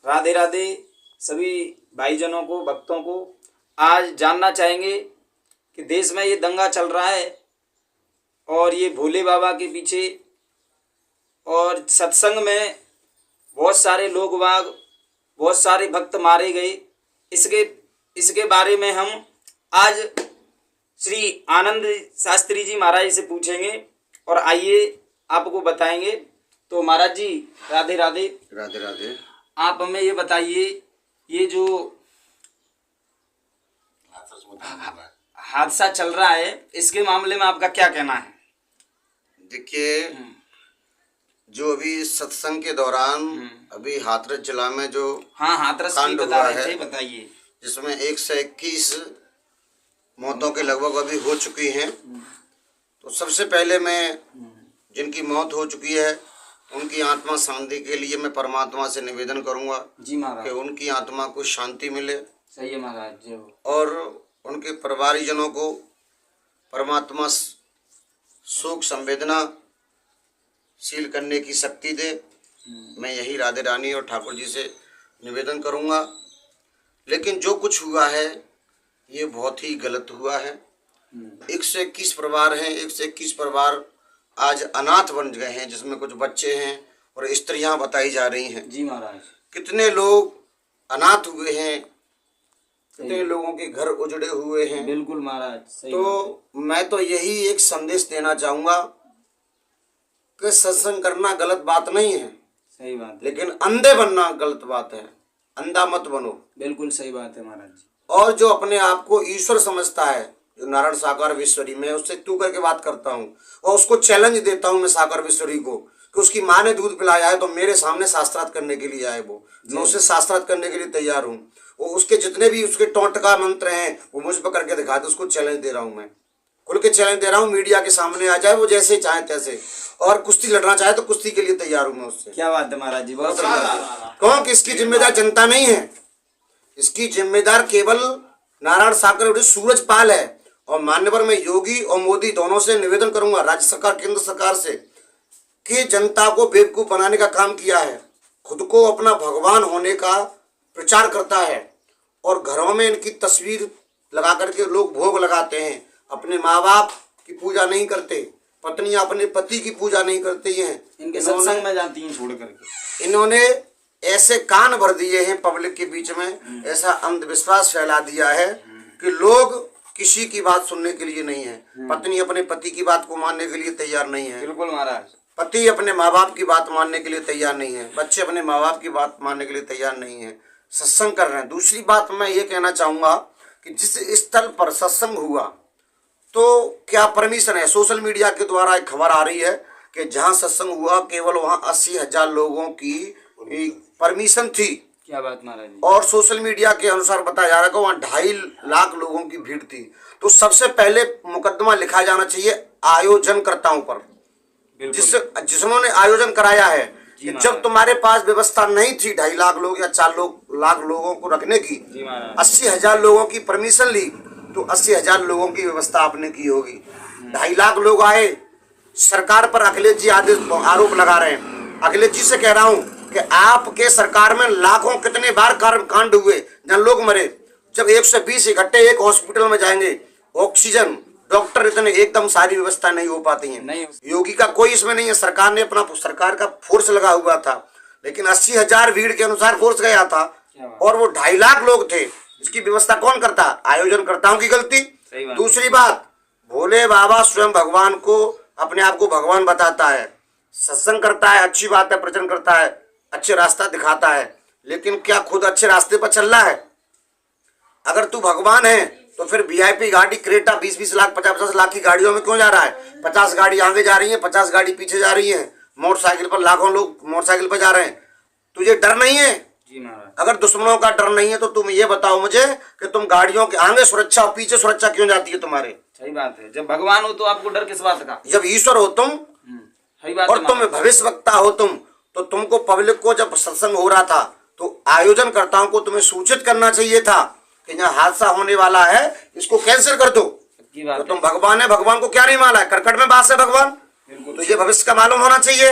राधे राधे सभी भाईजनों को, भक्तों को। आज जानना चाहेंगे कि देश में ये दंगा चल रहा है और ये भोले बाबा के पीछे और सत्संग में बहुत सारे लोग बाग, बहुत सारे भक्त मारे गए। इसके बारे में हम आज श्री आनंद शास्त्री जी महाराज से पूछेंगे और आइए आपको बताएंगे। तो महाराज जी राधे राधे। राधे राधे। आप हमें ये बताइए, ये जो हादसा चल रहा है इसके मामले में आपका क्या कहना है? देखिए, जो अभी सत्संग के दौरान अभी हाथरस जिला में जो हाथरस की बता रहे थे, बताइए। जिसमें 121 मौतों के लगभग अभी हो चुकी हैं। तो सबसे पहले मैं जिनकी मौत हो चुकी है उनकी आत्मा शांति के लिए मैं परमात्मा से निवेदन करूंगा जी महाराज कि उनकी आत्मा को शांति मिले। सही है महाराज जी। और उनके परिवारजनों को परमात्मा शोक संवेदना शील करने की शक्ति दे। मैं यही राधे रानी और ठाकुर जी से निवेदन करूंगा। लेकिन जो कुछ हुआ है ये बहुत ही गलत हुआ है। 121 परिवार हैं, 121 परिवार आज अनाथ बन गए हैं, जिसमें कुछ बच्चे हैं और स्त्रियां बताई जा रही हैं। जी महाराज। कितने लोग अनाथ हुए हैं, कितने लोगों के घर उजड़े हुए हैं। बिल्कुल महाराज सही। तो मैं तो यही एक संदेश देना चाहूंगा कि सत्संग करना गलत बात नहीं है, सही बात है, लेकिन अंधे बनना गलत बात है। अंधा मत बनो। बिल्कुल सही बात है महाराज जी। और जो अपने आप को ईश्वर समझता है, जो नारायण साकार विश्वरी, मैं उससे तू करके बात करता हूँ और उसको चैलेंज देता हूँ मैं साकार विश्वरी को कि उसकी माँ ने दूध पिलाया है तो मेरे सामने शास्त्रार्थ करने के लिए आए वो। मैं उससे शास्त्रार्थ करने के लिए तैयार हूँ। वो उसके जितने भी उसके टोटका मंत्र हैं वो मुझ पर करके दिखा दे। उसको चैलेंज दे रहा हूँ, मैं खुल के चैलेंज दे रहा हूँ। मीडिया के सामने आ जाए वो, जैसे चाहे तैसे, और कुश्ती लड़ना चाहे तो कुश्ती के लिए तैयार हूँ मैं उससे। क्या बात है महाराज जी, बहुत कौन कि इसकी जिम्मेदार जनता नहीं है, इसकी जिम्मेदार केवल नारायण साकर सूरज पाल है। और मान्यवर में योगी और मोदी दोनों से निवेदन करूंगा, राज्य सरकार केंद्र सरकार से, कि जनता को बेवकूफ बनाने का काम किया है। खुद को अपना भगवान होने का प्रचार करता है और घरों में इनकी तस्वीर लगा करके लोग भोग लगाते हैं। अपने माँ बाप की पूजा नहीं करते, पत्नियां अपने पति की पूजा नहीं करती हैं, इनके सत्संग में जाती हैं छोड़ करके। इन्होंने ऐसे कान भर दिए हैं पब्लिक के बीच में, ऐसा अंधविश्वास फैला दिया है कि लोग किसी की बात सुनने के लिए नहीं है। पत्नी अपने पति की बात को मानने के लिए तैयार नहीं है। बिल्कुल महाराज। पति अपने माँ बाप की बात मानने के लिए तैयार नहीं है। बच्चे अपने माँ बाप की बात मानने के लिए तैयार नहीं है। सत्संग कर रहे हैं। दूसरी बात मैं ये कहना चाहूँगा कि जिस स्थल पर सत्संग हुआ तो क्या परमिशन है? सोशल मीडिया के द्वारा एक खबर आ रही है कि जहाँ सत्संग हुआ केवल वहाँ 80,000 लोगों की परमिशन थी। क्या बात महाराज जी। और सोशल मीडिया के अनुसार बताया जा रहा है कि वहाँ 2.5 लाख लोगों की भीड़ थी। तो सबसे पहले मुकदमा लिखा जाना चाहिए आयोजनकर्ताओं पर, जिन्होंने आयोजन कराया है। जब तुम्हारे पास व्यवस्था नहीं थी 2.5 लाख लोग या 4 लाख लोगों को रखने की, 80,000 लोगों की परमिशन ली, तो 80,000 लोगों की व्यवस्था आपने की होगी। 2.5 लाख लोग आए, सरकार पर अखिलेश जी आरोप लगा रहे हैं। अखिलेश जी से कह रहा हूं कि आपके सरकार में लाखों कितने बार कांड हुए जहां लोग मरे। जब 120 इकट्ठे एक हॉस्पिटल में जाएंगे, ऑक्सीजन, डॉक्टर, इतने एकदम सारी व्यवस्था नहीं हो पाती है। योगी का कोई इसमें नहीं है। सरकार ने अपना सरकार का फोर्स लगा हुआ था, लेकिन 80,000 भीड़ के अनुसार फोर्स गया था और वो 2.5 लाख लोग थे। इसकी व्यवस्था कौन करता? आयोजनकर्ताओं की गलती। दूसरी बात, भोले बाबा स्वयं भगवान को, अपने आप को भगवान बताता है, सत्संग करता है, अच्छी बात है, प्रवचन करता है, अच्छे रास्ता दिखाता है, लेकिन क्या खुद अच्छे रास्ते पर चल रहा है? अगर तू भगवान है तो फिर वीआईपी गाड़ी क्रेटा 20-20 लाख 50-50 लाख की गाड़ियों में क्यों जा रहा है? 50 गाड़ी आगे जा रही है, 50 गाड़ी पीछे जा रही है। मोटरसाइकिल पर लाखों लोग मोटरसाइकिल पर जा रहे हैं। तुझे डर नहीं है? जी महाराज। अगर दुश्मनों का डर नहीं है तो तुम ये बताओ मुझे कि तुम गाड़ियों के आगे सुरक्षा और पीछे सुरक्षा क्यों जाती है तुम्हारे? सही बात है। जब भगवान हो तो आपको डर किस बात का? जब ईश्वर हो तुम सही बात और तुम भविष्य वक्ता हो तुम, तो तुमको पब्लिक को जब सत्संग हो रहा था तो आयोजनकर्ताओं को तुम्हें सूचित करना चाहिए था कि यहाँ हादसा होने वाला है, इसको कैंसिल कर दो। तो तुम भगवान है, भगवान को क्या नहीं माला है? करकट में बास है भगवान, तो ये भविष्य का मालूम होना चाहिए।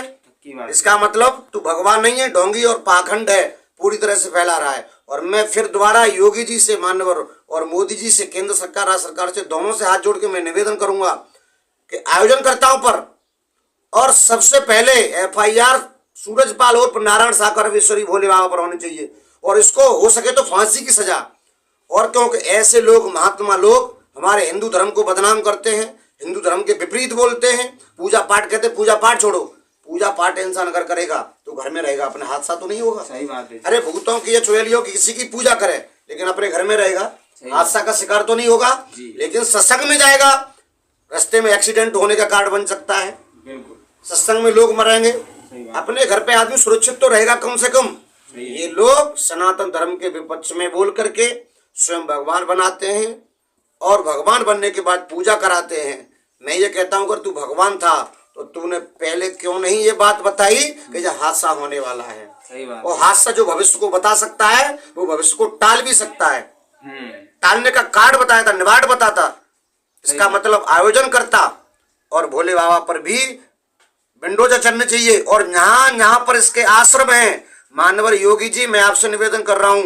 इसका मतलब तू भगवान नहीं है, ढोंगी और पाखंड है, पूरी तरह से फैला रहा है। और मैं फिर दोबारा योगी जी से मान्यवर और मोदी जी से, केंद्र सरकार राज्य सरकार से, दोनों से हाथ जोड़ के मैं निवेदन करूंगा कि आयोजनकर्ताओं पर और सबसे पहले FIR सूरजपाल उर्फ नारायण साकर विश्वरी भोले बाबा पर होनी चाहिए, और इसको हो सके तो फांसी की सजा। और क्योंकि ऐसे लोग, महात्मा लोग, हमारे हिंदू धर्म को बदनाम करते हैं, हिंदू धर्म के विपरीत बोलते हैं। पूजा पाठ कहते, पूजा पाठ छोड़ो, पूजा पाठ इंसान अगर करेगा तो घर में रहेगा, अपने हादसा तो नहीं होगा। सही बात है। अरे भूतों की या चुड़ैलियों की किसी की पूजा करे लेकिन अपने घर में रहेगा, हादसा का शिकार तो नहीं होगा। लेकिन सत्संग में जाएगा, रास्ते में एक्सीडेंट होने का कारण बन सकता है, सत्संग में लोग मरेंगे, अपने घर पे आदमी सुरक्षित तो रहेगा कम से कम। ये लोग सनातन धर्म के विपक्ष में बोल करके स्वयं भगवान बनाते हैं और भगवान बनने के बाद पूजा कराते हैं। मैं ये कहता हूं, अगर तू भगवान था तो तूने पहले क्यों नहीं ये बात बताई कि जो हादसा होने वाला है। सही बात। और हादसा जो भविष्य को बता सकता है वो भविष्य को टाल भी सकता है। टालने का कार्ड बताया था, निवाड़ बताता। इसका मतलब आयोजन करता और भोले बाबा पर भी विंडोजा चलने चाहिए। और जहां पर इसके आश्रम हैं, मानवर योगी जी, मैं आपसे निवेदन कर रहा हूं,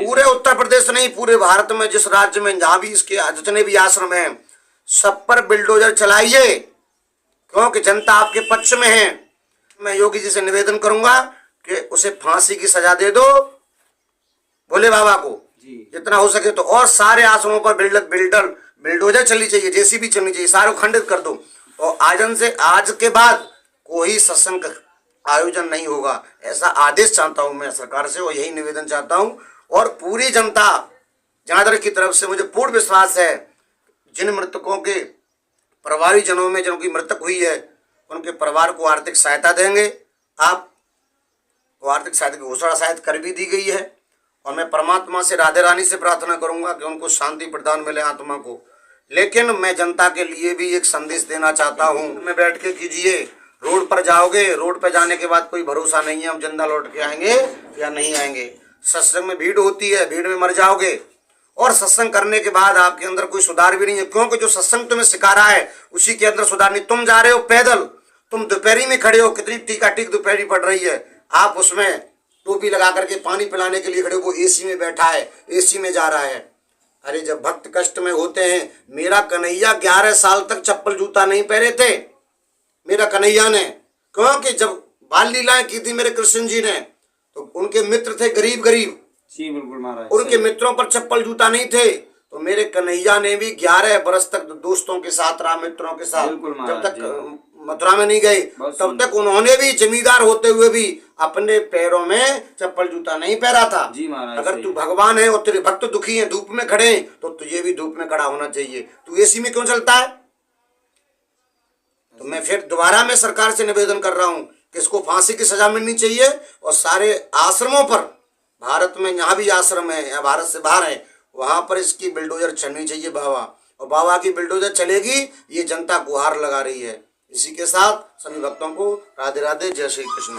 पूरे उत्तर प्रदेश नहीं, पूरे भारत में जिस राज्य में जहां भी इसके जितने भी आश्रम हैं, सब पर बिल्डोजर चलाइए, क्योंकि जनता आपके पक्ष में है। मैं योगी जी से निवेदन करूंगा कि उसे फांसी की सजा दे दो भोले बाबा को जितना हो सके तो। और सारे आश्रमों पर बिल्डोजर चलनी चाहिए, JCB चलनी चाहिए, सारे खंडित कर दो। और आज के बाद कोई सत्संग आयोजन नहीं होगा, ऐसा आदेश चाहता हूं मैं सरकार से, और यही निवेदन चाहता हूं। और पूरी जनता जनार्दन की तरफ से मुझे पूर्ण विश्वास है, जिन मृतकों के परिवारी जनों में जिनकी मृतक हुई है उनके परिवार को आर्थिक सहायता देंगे। आप वो आर्थिक सहायता की घोषणा शायद कर भी दी गई है। और मैं परमात्मा से, राधे रानी से प्रार्थना करूंगा कि उनको शांति प्रदान मिले आत्मा को। लेकिन मैं जनता के लिए भी एक संदेश देना चाहता हूं, में बैठ के कीजिए, रोड पर जाओगे, रोड पर जाने के बाद कोई भरोसा नहीं है हम जिंदा लौट के आएंगे या नहीं आएंगे। सत्संग में भीड़ होती है, भीड़ में मर जाओगे, और सत्संग करने के बाद आपके अंदर कोई सुधार भी नहीं है, क्योंकि जो सत्संग तुम्हें सिखा रहा है उसी के अंदर सुधार नहीं। तुम जा रहे हो पैदल, तुम दोपहरी में खड़े हो, कितनी टीकाटीक दोपहरी पड़ रही है, आप उसमें टोपी लगा करके पानी पिलाने के लिए खड़े हो, वो AC में बैठा है, AC में जा रहा है। अरे जब भक्त कष्ट में होते हैं, मेरा कन्हैया 11 साल तक चप्पल जूता नहीं पहने थे, मेरा कन्हैया ने, क्योंकि जब बाल लीलाएं की थी मेरे कृष्ण जी ने, तो उनके मित्र थे गरीब, जी बिल्कुल महाराज, उनके मित्रों पर चप्पल जूता नहीं थे, तो मेरे कन्हैया ने भी 11 बरस तक दोस्तों के साथ रहा, मित्रों के साथ, जब तक मथुरा में नहीं गए तब तक उन्होंने भी जमींदार होते हुए भी अपने पैरों में चप्पल जूता नहीं पहना था। जी महाराज, अगर तू भगवान है और तेरे भक्त दुखी हैं, धूप में खड़े हैं, तो तुझे भी धूप में खड़ा होना चाहिए। तू AC में क्यों चलता है? तो मैं फिर दोबारा मैं सरकार से निवेदन कर रहा हूं कि इसको फांसी की सजा मिलनी चाहिए। और सारे आश्रमों पर, भारत में जहां भी आश्रम है या भारत से बाहर है, वहां पर इसकी बिल्डोजर चलनी चाहिए बाबा। और बाबा की बिल्डोजर चलेगी, ये जनता गुहार लगा रही है। इसी के साथ सभी भक्तों को राधे राधे, जय श्री कृष्ण।